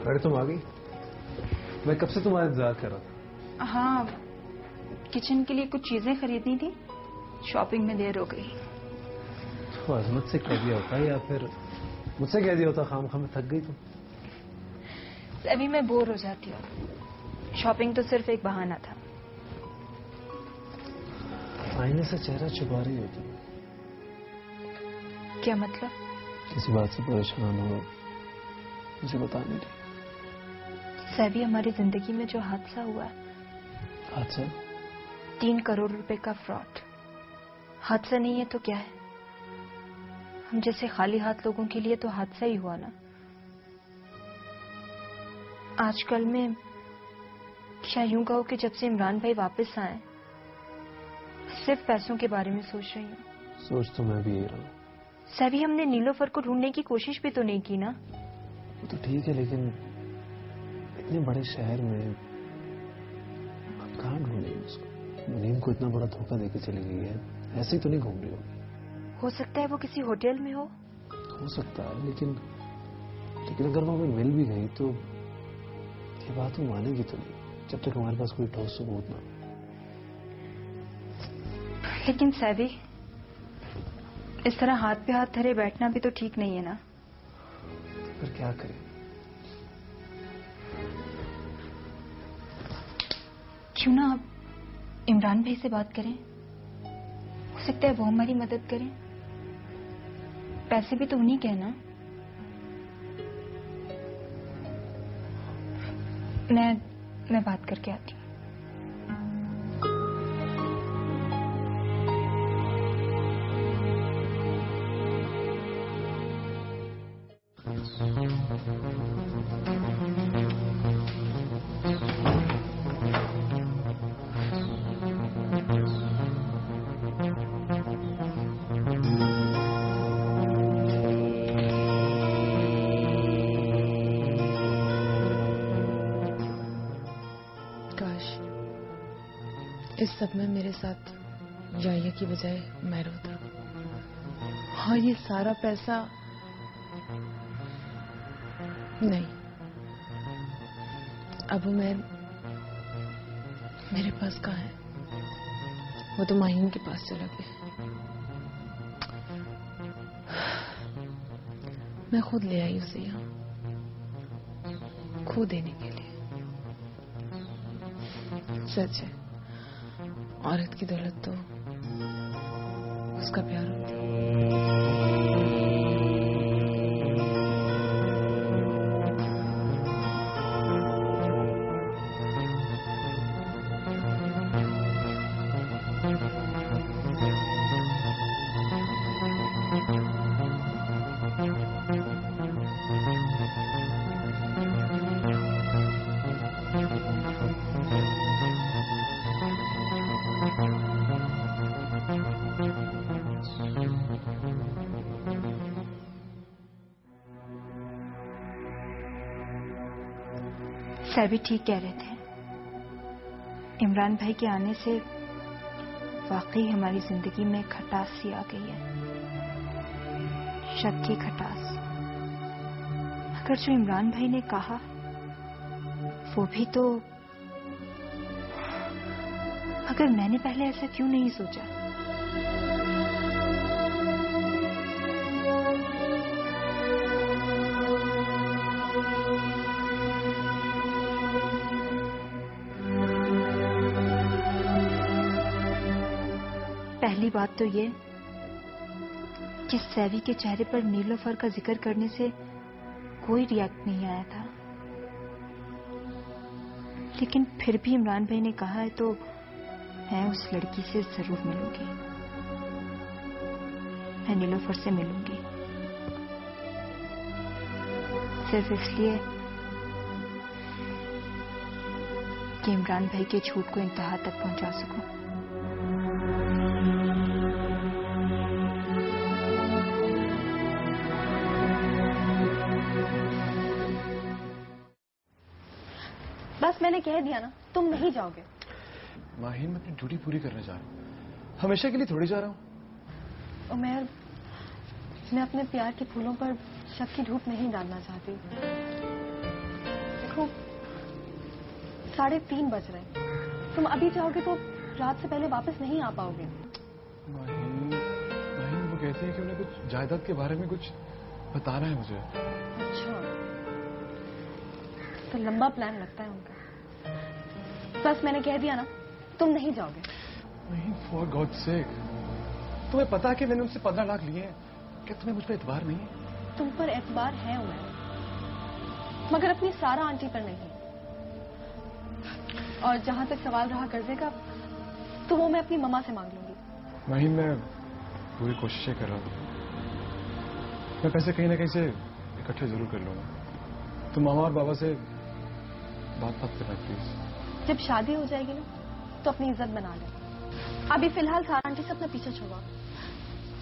अरे तुम आ गई। मैं कब से तुम्हारा इंतजार कर रहा था। हाँ, किचन के लिए कुछ चीजें खरीदनी थी, शॉपिंग में देर हो गई। तो अजमत से कह दिया होता या फिर मुझसे कह दिया होता, खामखा में थक गई तुम। अभी मैं बोर हो जाती हूँ, शॉपिंग तो सिर्फ एक बहाना था। आईने से चेहरा छुपा रही हो तुम। क्या मतलब? किसी बात से परेशान हो, मुझे बता नहीं रही। सभी हमारी जिंदगी में जो हादसा हुआ है। हादसा? 3 करोड़ रुपए का फ्रॉड। हादसा नहीं है तो क्या है? हम जैसे खाली हाथ लोगों के लिए तो हादसा ही हुआ ना। आजकल में क्या यूं कहो कि जब से इमरान भाई वापस आए सिर्फ पैसों के बारे में सोच रही हूँ। सोच तो मैं भी यही रहा हूँ। सभी हमने नीलोफर को ढूंढने की कोशिश भी तो नहीं की ना। वो तो ठीक है, लेकिन इतने बड़े शहर में हम कहाँ ढूंढेंगे उसको। मुनीम को इतना बड़ा धोखा देके चली गई है, ऐसे ही तो नहीं घूम रही होगी। हो सकता है वो किसी होटल में हो सकता है, लेकिन अगर वो हमें मिल भी गई तो ये बात वो मानेगी तो नहीं, जब तक हमारे पास कोई ठोस सबूत ना। लेकिन सैवी, इस तरह हाथ पे हाथ धरे बैठना भी तो ठीक नहीं है ना। फिर क्या करें? क्यों ना आप इमरान भाई से बात करें, हो सकता है वो हमारी मदद करें। पैसे भी तो उन्हीं के हैं ना। मैं बात करके आती हूँ। इस सब में मेरे साथ याया की बजाय मैरो था। हाँ, ये सारा पैसा नहीं, अब मेरे पास कहाँ है? वो तो माहीन के पास चला गया। मैं खुद ले आई उसे यहाँ खो देने के लिए। सच है, औरत की दौलत तो उसका प्यार होता है। सैवी ठीक कह रहे थे। इमरान भाई के आने से वाकई हमारी जिंदगी में खटास सी आ गई है, शक की खटास। अगर जो इमरान भाई ने कहा वो भी तो, अगर मैंने पहले ऐसा क्यों नहीं सोचा? पहली बात तो ये कि सैवी के चेहरे पर नीलोफर का जिक्र करने से कोई रिएक्ट नहीं आया था, लेकिन फिर भी इमरान भाई ने कहा है तो मैं उस लड़की से जरूर मिलूंगी। मैं नीलोफर से मिलूंगी, सिर्फ इसलिए कि इमरान भाई के झूठ को इंतहा तक पहुंचा सकूं। बस मैंने कह दिया ना, तुम नहीं जाओगे। माहीन, मैं अपनी ड्यूटी पूरी करने जा रहा हूँ, हमेशा के लिए थोड़ी जा रहा हूँ। उमर, मैं अपने प्यार के फूलों पर शक की धूप नहीं डालना चाहती। देखो 3:30 बज रहे हैं। तुम अभी जाओगे तो रात से पहले वापस नहीं आ पाओगे। नहीं, वो कहती है कि उन्हें कुछ जायदाद के बारे में कुछ बताना है मुझे। अच्छा, तो लंबा प्लान लगता है उनका। बस मैंने कह दिया ना, तुम नहीं जाओगे। नहीं, फॉर गॉड सेक, तुम्हें पता है कि मैंने उनसे 15 लाख लिए हैं। क्या तुम्हें मुझ पर एतबार नहीं है? तुम पर एतबार है उमर, मगर अपनी सारा आंटी पर नहीं। और जहां तक सवाल रहा कर्जे का, तो वो मैं अपनी मम्मा से मांग लूंगी। नहीं, मैं पूरी कोशिशें कर रहा हूँ। मैं पैसे कहीं ना कहीं से इकट्ठे जरूर कर लूंगा। तुम मामा और बाबा से बात करना प्लीज। जब शादी हो जाएगी ना, तो अपनी इज्जत बना ले। अभी फिलहाल सारा आंटी से अपना पीछा छुड़वाओ।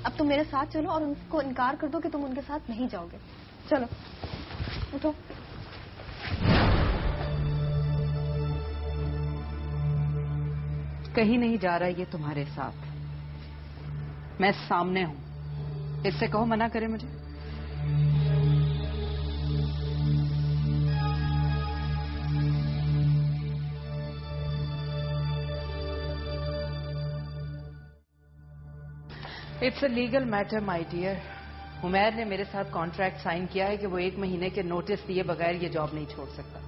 अब तुम मेरे साथ चलो और उनको इनकार कर दो कि तुम उनके साथ नहीं जाओगे। चलो उठो। कहीं नहीं जा रहा ये तुम्हारे साथ। मैं सामने हूं, इससे कहो मना करे मुझे। It's a legal matter my dear. Umair ने मेरे साथ कॉन्ट्रैक्ट साइन किया है कि वो 1 महीने के नोटिस दिए बगैर ये जॉब नहीं छोड़ सकता।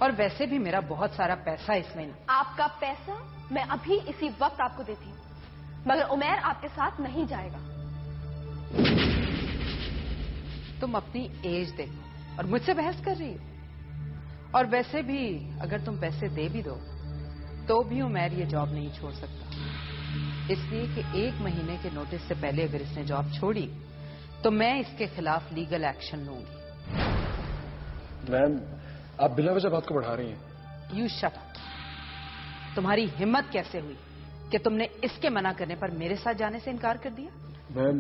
और वैसे भी मेरा बहुत सारा पैसा इसमें। आपका पैसा मैं अभी इसी वक्त आपको देती हूँ, मगर उमैर आपके साथ नहीं जाएगा। तुम अपनी एज देखो और मुझसे बहस कर रही हो। और वैसे भी अगर तुम पैसे दे भी दो तो भी उमैर ये जॉब नहीं छोड़ सकता, इसलिए कि 1 महीने के नोटिस से पहले अगर इसने जॉब छोड़ी तो मैं इसके खिलाफ लीगल एक्शन लूंगी। मैम, आप बिना वजह बात को बढ़ा रही हैं। You shut up. तुम्हारी हिम्मत कैसे हुई कि तुमने इसके मना करने पर मेरे साथ जाने से इनकार कर दिया? Ma'am,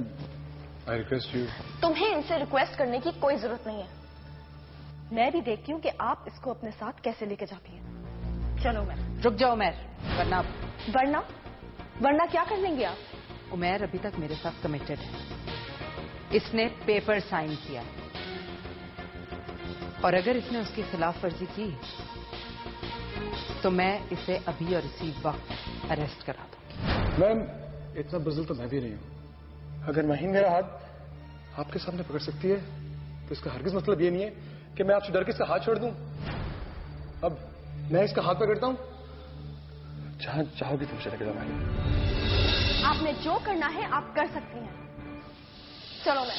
I request you. तुम्हें इनसे रिक्वेस्ट करने की कोई जरूरत नहीं है। मैं भी देखती हूँ कि आप इसको अपने साथ कैसे लेके जाती हैं। चलो उमैर। रुक जाओ उमैर, वरना वरना क्या कर लेंगे आप? उमैर अभी तक मेरे साथ कमिटेड है। इसने पेपर साइन किया और अगर इसने उसकी खिलाफ वर्जी की तो मैं इसे अभी और इसी वक्त अरेस्ट करा दूंगी। मैम, इतना बुज़दिल तो मैं भी नहीं हूं। अगर महिन मेरा हाथ आपके सामने पकड़ सकती है तो इसका हरगिज मतलब ये नहीं है कि मैं आपसे डर के इसका हाथ छोड़ दूं। अब मैं इसका हाथ पकड़ता हूं, जहां चाहोगी तुम चले जाओ। महिन, आपने जो करना है आप कर सकती हैं। चलो मैं।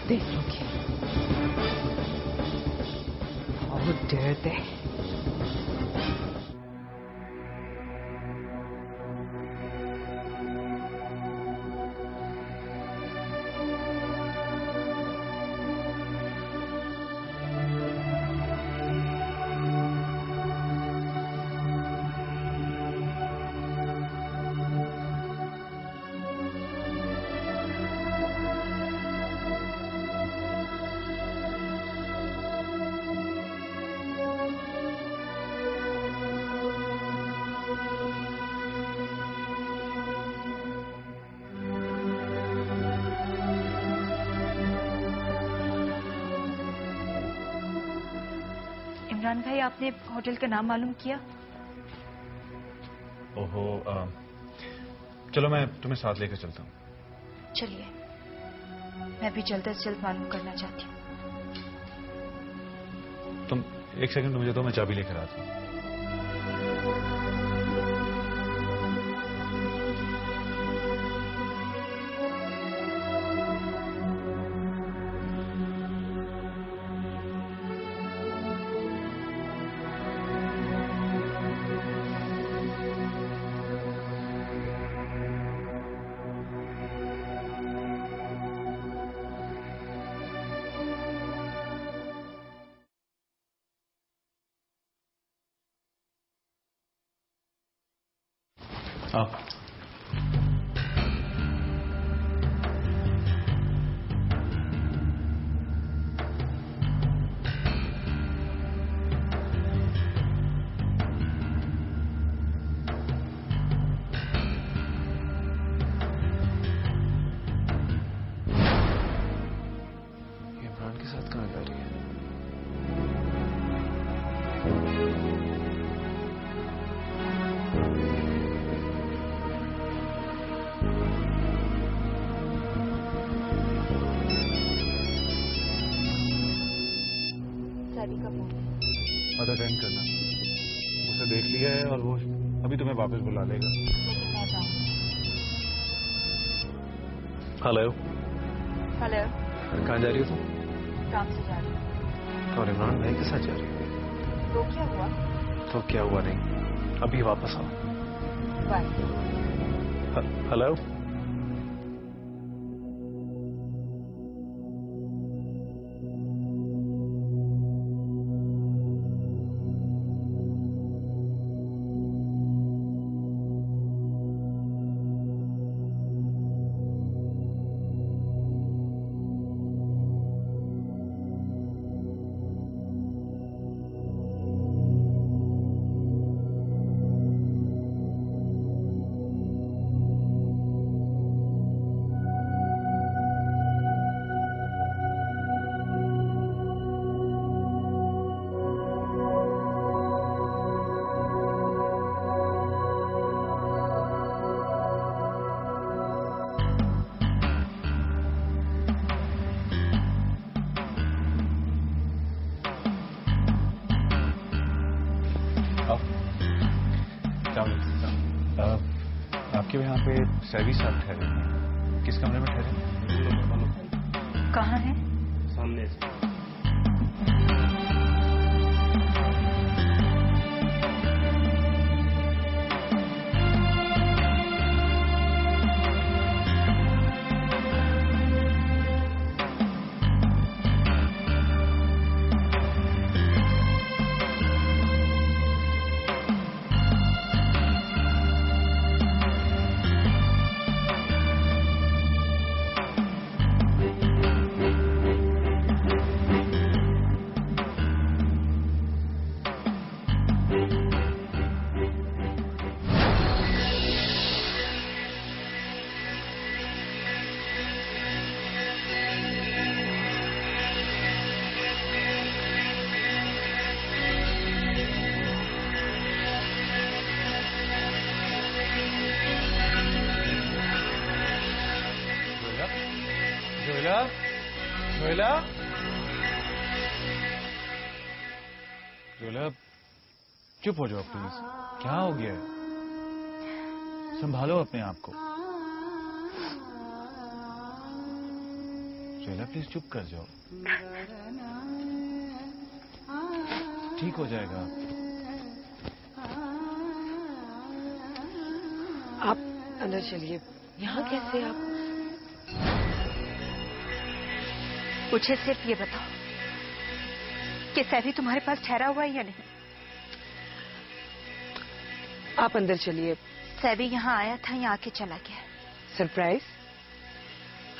देख लोगे हाउ डेयर दे। इमरान भाई, आपने होटल का नाम मालूम किया? ओहो, चलो मैं तुम्हें साथ लेकर चलता हूँ। चलिए, मैं भी जल्द से जल्द मालूम करना चाहती हूँ। तुम 1 सेकंड मुझे दो, मैं चाबी लेकर आता हूँ। आप का फोन? और अटेंड करना, उसे देख लिया है और वो अभी तुम्हें वापस बुला लेगा। लेकिन मैं जाऊंगी। हेलो। हेलो। कहाँ जा रही हो तुम? काम से जा रही हूँ। और इमरान भाई के साथ जा रही हो? तो क्या हुआ? तो क्या हुआ नहीं, अभी वापस आओ। बाय। हेलो। आपके यहाँ पे सैवी साहब ठहरे हैं, किस कमरे में ठहरे? कहाँ है? सामने से। जोएला, जोएला, चुप हो जाओ प्लीज। क्या हो गया है? संभालो अपने आप को। जोएला प्लीज चुप कर जाओ, ठीक हो जाएगा। आप अंदर चलिए। यहाँ कैसे आप? मुझे सिर्फ ये बताओ कि सैवी तुम्हारे पास ठहरा हुआ है या नहीं? आप अंदर चलिए। सैवी यहाँ आया था या आके चला गया? सरप्राइज?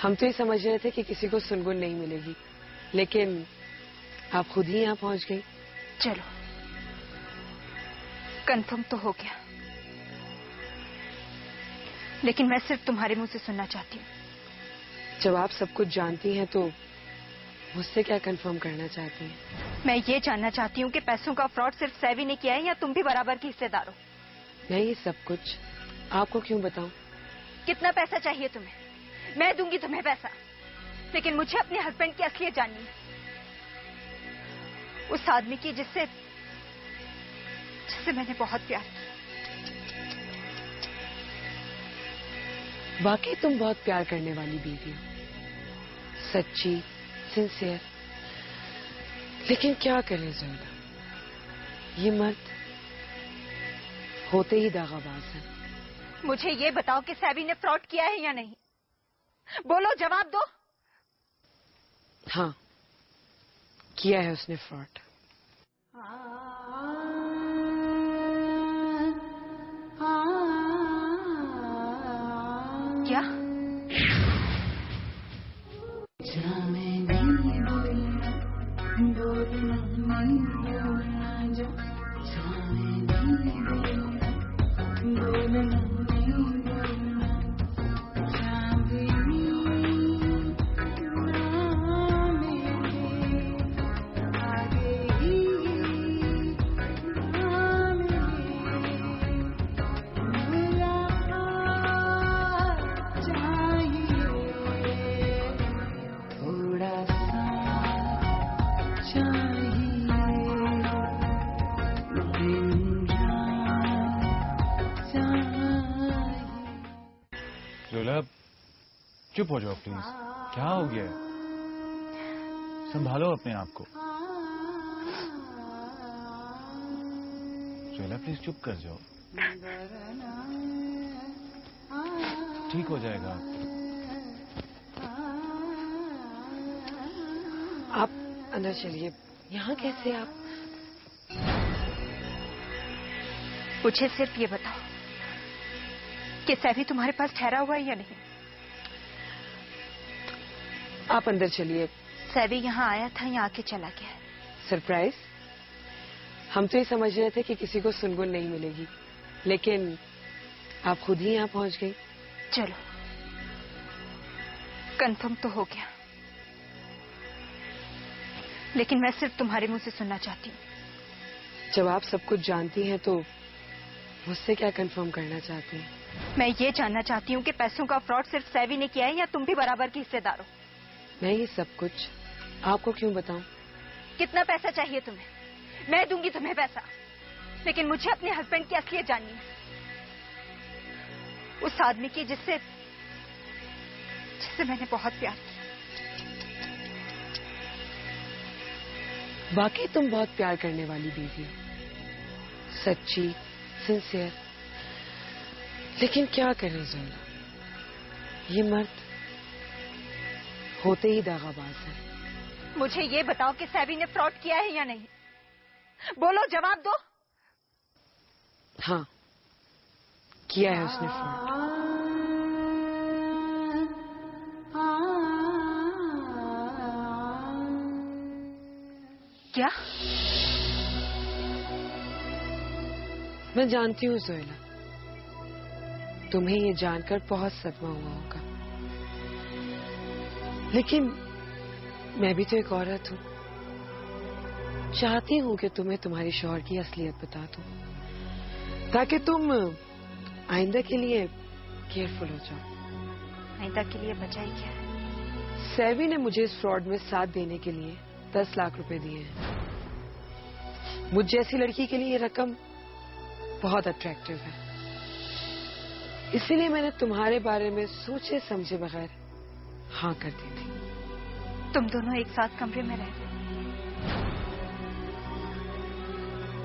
हम तो ये समझ रहे थे कि किसी को सुनगुन नहीं मिलेगी, लेकिन आप खुद ही यहाँ पहुँच गई। चलो, कंफर्म तो हो गया, लेकिन मैं सिर्फ तुम्हारे मुंह से सुनना चाहती हूँ। जब आप सब कुछ जानती हैं तो मुझसे क्या कंफर्म करना चाहती हैं? मैं ये जानना चाहती हूँ कि पैसों का फ्रॉड सिर्फ सैवी ने किया है या तुम भी बराबर की हिस्सेदार हो? मैं ये सब कुछ आपको क्यों बताऊं? कितना पैसा चाहिए तुम्हें? मैं दूंगी तुम्हें पैसा, लेकिन मुझे अपने हस्बैंड की असलियत जाननी है। उस आदमी की जिससे मैंने बहुत प्यार किया। वाकई तुम बहुत प्यार करने वाली बीवी हो, सच्ची, सिंसियर। लेकिन क्या करें जोएला, ये मर्द होते ही दागाबाज है। मुझे ये बताओ कि सैवी ने फ्रॉड किया है या नहीं? बोलो, जवाब दो। हाँ, किया है उसने फ्रॉड। क्या? जोला चुप हो जाओ प्लीज। क्या हो गया है? संभालो अपने आप को। जोला प्लीज चुप कर जाओ, ठीक हो जाएगा। आप अंदर चलिए। यहाँ कैसे आप? मुझे सिर्फ ये बताओ कि सैवी तुम्हारे पास ठहरा हुआ है या नहीं? आप अंदर चलिए। सैवी यहाँ आया था या आके चला गया? सरप्राइज? हम तो ये समझ रहे थे कि किसी को सुनगुन नहीं मिलेगी, लेकिन आप खुद ही यहाँ पहुँच गई। चलो, कंफर्म तो हो गया, लेकिन मैं सिर्फ तुम्हारे मुंह से सुनना चाहती हूँ। जब आप सब कुछ जानती हैं तो मुझसे क्या कंफर्म करना चाहती हैं? मैं ये जानना चाहती हूँ कि पैसों का फ्रॉड सिर्फ सैवी ने किया है या तुम भी बराबर के हिस्सेदार हो? मैं ये सब कुछ आपको क्यों बताऊं? कितना पैसा चाहिए तुम्हें? मैं दूंगी तुम्हें पैसा, लेकिन मुझे अपने हस्बैंड की असलियत जाननी है। उस आदमी की जिससे मैंने बहुत प्यार किया। वाकई तुम बहुत प्यार करने वाली बीवी हो, सच्ची, सिंसियर। लेकिन क्या करें जोला, ये मर्द होते ही दागाबाज है। मुझे ये बताओ कि सैवी ने फ्रॉड किया है या नहीं? बोलो, जवाब दो। हाँ, किया है उसने फ्रॉड। क्या? मैं जानती हूँ जोला, तुम्हें ये जानकर बहुत सदमा हुआ होगा, लेकिन मैं भी तो एक औरत हूँ। चाहती हूँ कि तुम्हें तुम्हारे शौहर की असलियत बता दूं, ताकि तुम आइंदा के लिए केयरफुल हो जाओ। आइंदा के लिए बचाई क्या? सैवी ने मुझे इस फ्रॉड में साथ देने के लिए 10 लाख रुपए दिए हैं। मुझ जैसी लड़की के लिए ये रकम बहुत अट्रैक्टिव है, इसीलिए मैंने तुम्हारे बारे में सोचे समझे बगैर हाँ कर दी थी। तुम दोनों एक साथ कमरे में रहते,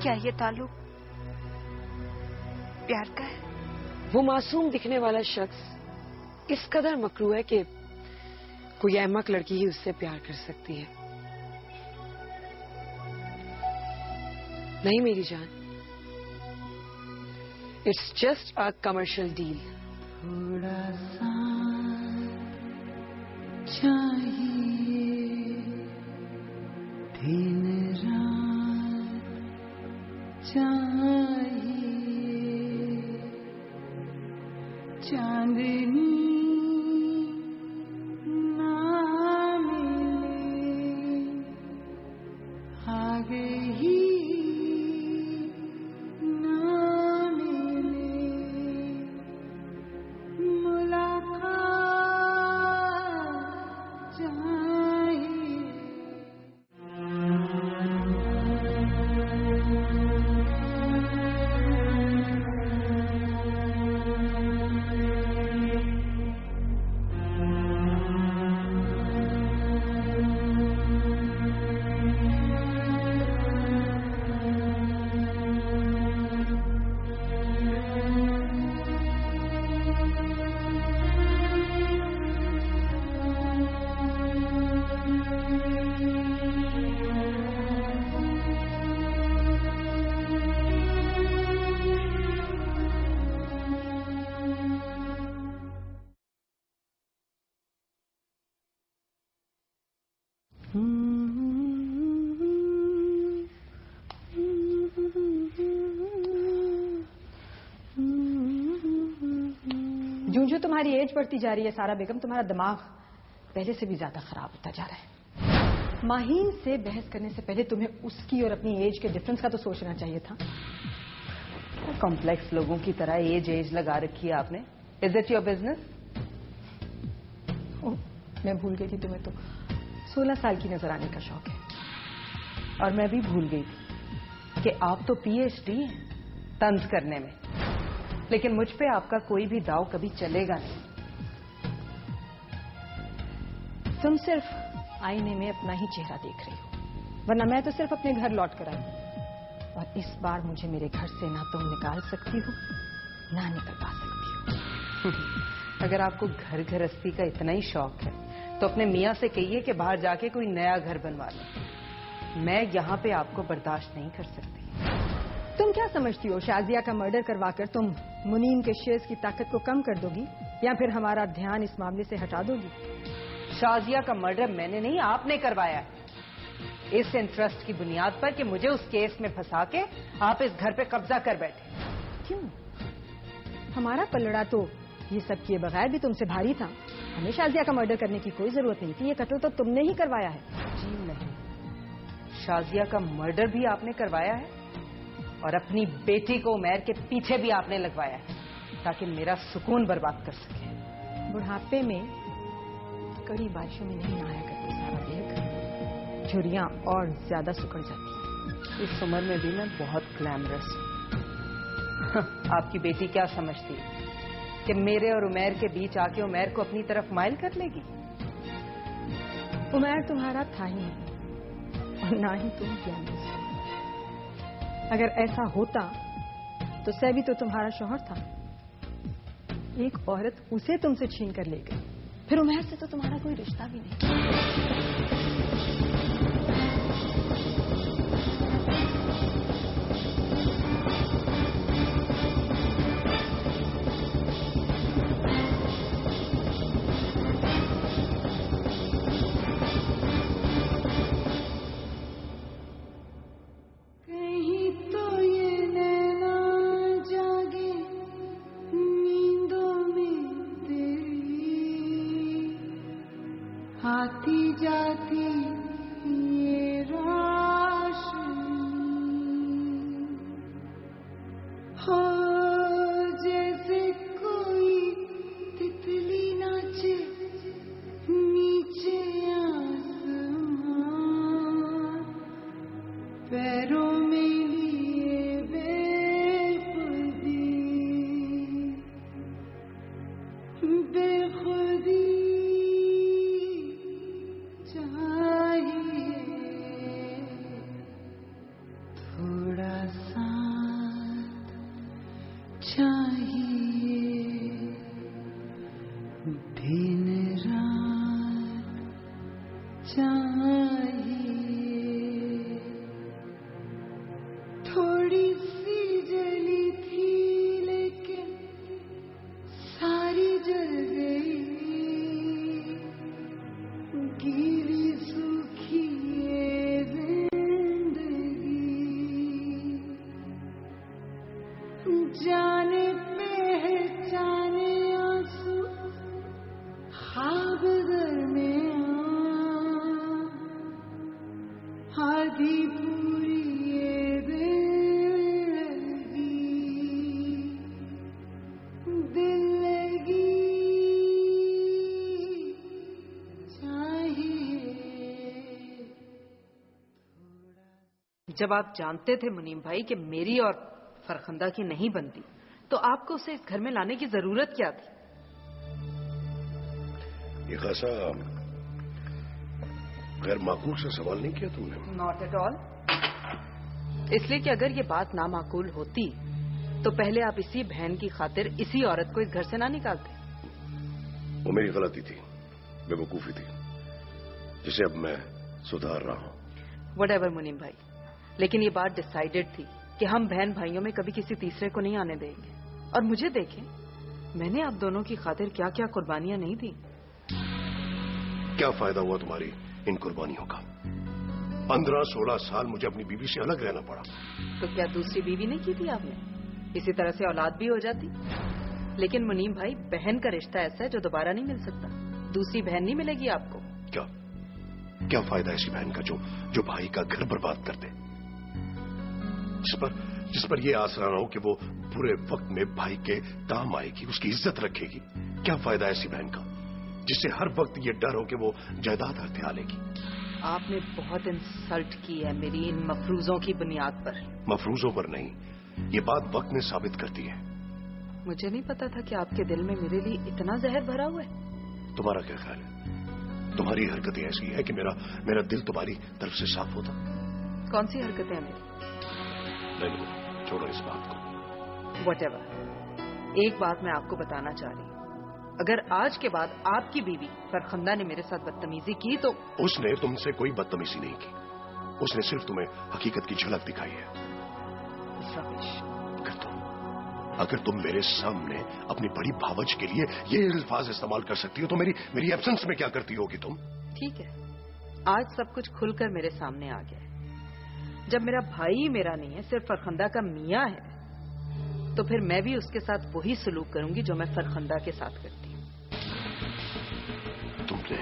क्या ये ताल्लुक प्यार का है? वो मासूम दिखने वाला शख्स इस कदर मकरू है कि कोई अहमक लड़की ही उससे प्यार कर सकती है। नहीं मेरी जान, it's just a commercial deal. थोड़ा सा चाहिए दिन रात चाहिए, चांदनी ना मिले आगे ही जो तुम्हारी एज बढ़ती जा रही है सारा बेगम, तुम्हारा दिमाग पहले से भी ज्यादा खराब होता जा रहा है। माहीन से बहस करने से पहले तुम्हें उसकी और अपनी एज के डिफरेंस का तो सोचना चाहिए था। कॉम्प्लेक्स लोगों की तरह एज लगा रखी है आपने। Is it your business? मैं भूल गई थी, तुम्हें तो 16 साल की नजर आने का शौक है। और मैं भी भूल गई थी कि आप तो पीएचडी हैं तंज करने में, लेकिन मुझ पे आपका कोई भी दाव कभी चलेगा नहीं। तुम सिर्फ आईने में अपना ही चेहरा देख रही हो, वरना मैं तो सिर्फ अपने घर लौट कर आई। और इस बार मुझे मेरे घर से ना तुम निकाल सकती हो ना निकलवा सकती हो। अगर आपको घर गृहस्थी का इतना ही शौक है तो अपने मियाँ से कहिए कि बाहर जाके कोई नया घर बनवा ले। मैं यहाँ पे आपको बर्दाश्त नहीं कर सकती। तुम क्या समझती हो, शाजिया का मर्डर करवाकर तुम मुनीम के शेयर्स की ताकत को कम कर दोगी या फिर हमारा ध्यान इस मामले से हटा दोगी? शाजिया का मर्डर मैंने नहीं, आपने करवाया है। इस इंटरेस्ट की बुनियाद पर कि मुझे उस केस में फंसा के आप इस घर पे कब्जा कर बैठे। क्यों? हमारा पलड़ा तो ये सब किए बगैर भी तुमसे भारी था। हमें शाजिया का मर्डर करने की कोई जरूरत नहीं थी। ये कत्ल तो तुमने ही करवाया है। जी नहीं, शाजिया का मर्डर भी आपने करवाया है और अपनी बेटी को उमैर के पीछे भी आपने लगवाया है ताकि मेरा सुकून बर्बाद कर सके। बुढ़ापे में कड़ी बारिशों में नहीं नहाया करते सारा बेग, झुर्रियां और ज्यादा सुकड़ जाती है। इस उम्र में भी मैं बहुत ग्लैमरस हूँ। आपकी बेटी क्या समझती है कि मेरे और उमैर के बीच आके उमैर को अपनी तरफ माइल कर लेगी? उमैर तुम्हारा था ही नहीं और ना ही तुम ग्लैमरस हो। अगर ऐसा होता तो सैवी तो तुम्हारा शौहर था। एक औरत उसे तुमसे छीन कर ले गई, फिर उमैर से तो तुम्हारा कोई रिश्ता भी नहीं। आती जाती ये रोशनी हो जैसे कोई तितली नाचे नीचे आसमां, पैरों में लिए बेखुदी बेखुदी थोड़ी सी जली थी लेकिन सारी जल गई, गीली सूखी ये जिंदगी, जाने पहचाने आंसू ख्वाब घर में आधी पूरी ये दिल लगी चाहिए। जब आप जानते थे मुनीम भाई कि मेरी और फरखंदा की नहीं बनती तो आपको उसे इस घर में लाने की जरूरत क्या थी? ये खासा गैर माकूल से सवाल नहीं किया तुमने। Not at all. इसलिए कि अगर ये बात नामाकूल होती तो पहले आप इसी बहन की खातिर इसी औरत को इस घर से ना निकालते। वो मेरी गलती थी, बेवकूफी थी, जिसे अब मैं सुधार रहा हूं। व्हाटएवर मुनीम भाई, लेकिन ये बात डिसाइडेड थी कि हम बहन भाइयों में कभी किसी तीसरे को नहीं आने देंगे। और मुझे देखें, मैंने आप दोनों की खातिर क्या क्या कुर्बानियां नहीं दी। क्या फायदा हुआ तुम्हारी इन कुर्बानियों का? 15-16 साल मुझे अपनी बीवी से अलग रहना पड़ा। तो क्या दूसरी बीवी नहीं की थी आपने? इसी तरह से औलाद भी हो जाती। लेकिन मुनीम भाई, बहन का रिश्ता ऐसा है जो दोबारा नहीं मिल सकता। दूसरी बहन नहीं मिलेगी आपको। क्या क्या फायदा ऐसी बहन का जो भाई का घर बर्बाद कर दे, जिस पर यह आसरा ना हो कि वो बुरे वक्त में भाई के काम आएगी, उसकी इज्जत रखेगी। क्या फायदा ऐसी बहन का जिससे हर वक्त ये डर हो कि वो जायदाद हथिया लेगी। आपने बहुत इंसल्ट की है मेरी इन मफरूजों की बुनियाद पर। मफरूजों पर नहीं, ये बात वक्त में साबित करती है। मुझे नहीं पता था कि आपके दिल में मेरे लिए इतना जहर भरा हुआ है। तुम्हारा क्या ख्याल है? तुम्हारी हरकतें ऐसी है कि मेरा दिल तुम्हारी तरफ से साफ होता। कौन सी हरकतें हैं मेरी? नहीं, छोड़ो इस बात को। Whatever. एक बात मैं आपको बताना चाह रही हूँ, अगर आज के बाद आपकी बीवी फरखंदा ने मेरे साथ बदतमीजी की तो... उसने तुमसे कोई बदतमीजी नहीं की, उसने सिर्फ तुम्हें हकीकत की झलक दिखाई है। रमेश, अगर तुम मेरे सामने अपनी बड़ी भावज के लिए ये अल्फाज इस्तेमाल कर सकती हो तो मेरी एब्सेंस में क्या करती होगी तुम? ठीक है, आज सब कुछ खुलकर मेरे सामने आ गया है। जब मेरा भाई मेरा नहीं है, सिर्फ फरखंदा का मियाँ है, तो फिर मैं भी उसके साथ वही सलूक करूंगी जो मैं फरखंदा के साथ करती हूँ। तुमने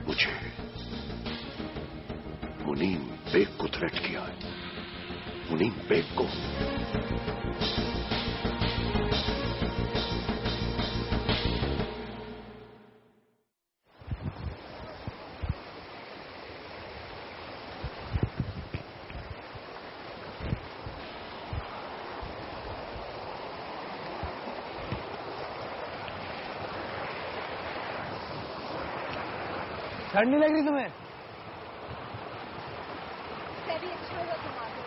मुझे मुनीम बेग को थ्रेट किया है, मुनीम बेग को। ठंड नहीं लग रही तुम्हें? सेवी अच्छा हुआ तुम आ गए।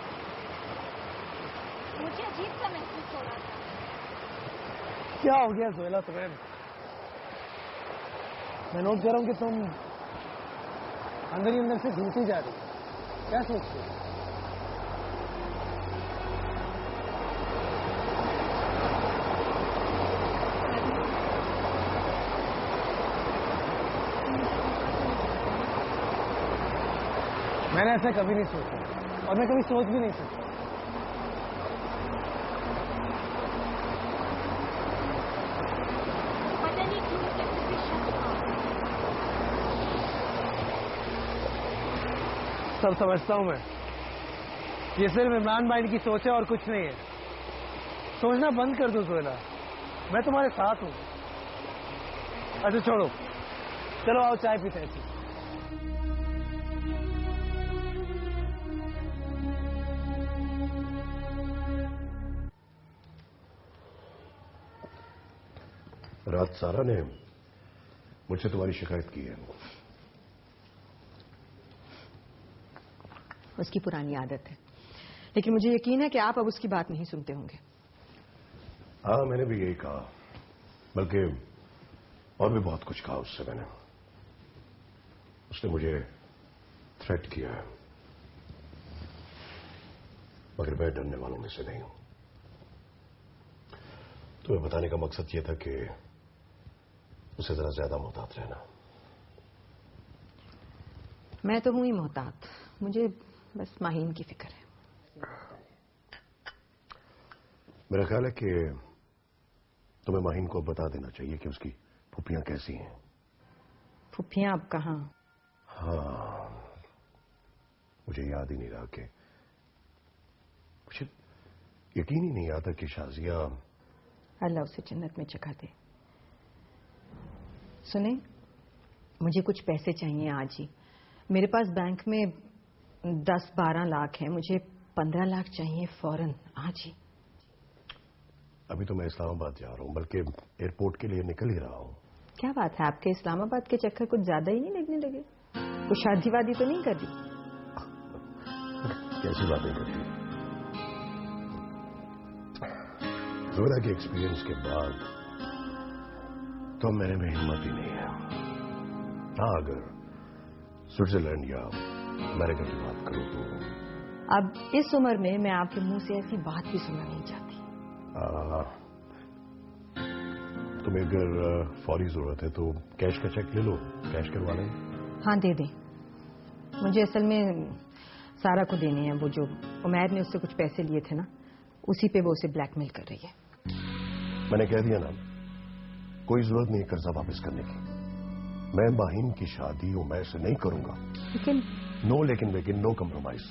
मुझे अजीब सा महसूस हो रहा था। क्या हो गया सोहेला तुम्हें? मैं नोट कर रहा हूँ कि तुम अंदर ही अंदर से झूठी जा रही हो। क्या सोचते हो? मैंने ऐसा कभी नहीं सोचा और मैं कभी सोच भी नहीं सकता। पता नहीं क्यों कैसे भी शक था। सब समझता हूं मैं, ये सिर्फ इमरान भाई की सोच है और कुछ नहीं है। सोचना बंद कर दो सोहेला, मैं तुम्हारे साथ हूं। अच्छा छोड़ो, चलो आओ चाय पीते हैं। रात सारा ने मुझसे तुम्हारी शिकायत की है। उसकी पुरानी आदत है, लेकिन मुझे यकीन है कि आप अब उसकी बात नहीं सुनते होंगे। हाँ, मैंने भी यही कहा, बल्कि और भी बहुत कुछ कहा उससे मैंने। उसने मुझे थ्रेट किया है, मगर मैं डरने वालों में से नहीं हूं। तुम्हें बताने का मकसद यह था कि उसे जरा ज्यादा मोहतात रहना। मैं तो हूं ही मोहतात, मुझे बस माहीन की फिक्र है। मेरा ख्याल है कि तुम्हें माहीन को बता देना चाहिए कि उसकी फुफियां कैसी हैं। फुफियां अब कहां? हाँ, मुझे याद ही नहीं रहा कि मुझे यकीन ही नहीं आता कि शाजिया अल्लाह उसे जन्नत में जगह दे। सुने, मुझे कुछ पैसे चाहिए आज ही। मेरे पास बैंक में 10-12 लाख है, मुझे 15 लाख चाहिए फौरन आज ही। अभी तो मैं इस्लामाबाद जा रहा हूं, बल्कि एयरपोर्ट के लिए निकल ही रहा हूं। क्या बात है, आपके इस्लामाबाद के चक्कर कुछ ज्यादा ही नहीं लगने लगे? कुछ शादी वादी तो नहीं कर रही? कैसी बातें कर रही? जोरा के एक्सपीरियंस के बाद तो मेरे में हिम्मत ही नहीं है। हाँ, अगर स्विट्जरलैंड या अमेरिका की बात करूं तो अब इस उम्र में मैं आपके मुंह से ऐसी बात भी सुनना नहीं चाहती। तुम्हें अगर फौरी जरूरत है तो कैश का चेक ले लो, कैश करवा लें। हाँ दे दें। मुझे असल में सारा को देने हैं। वो जो उमैर ने उससे कुछ पैसे लिए थे ना, उसी पे वो उसे ब्लैकमेल कर रही है। मैंने कह दिया ना, कोई जरूरत नहीं कर्जा वापस करने की। मैं माहीन की शादी उमैर से नहीं करूंगा। लेकिन नो लेकिन नो कम्प्रोमाइज।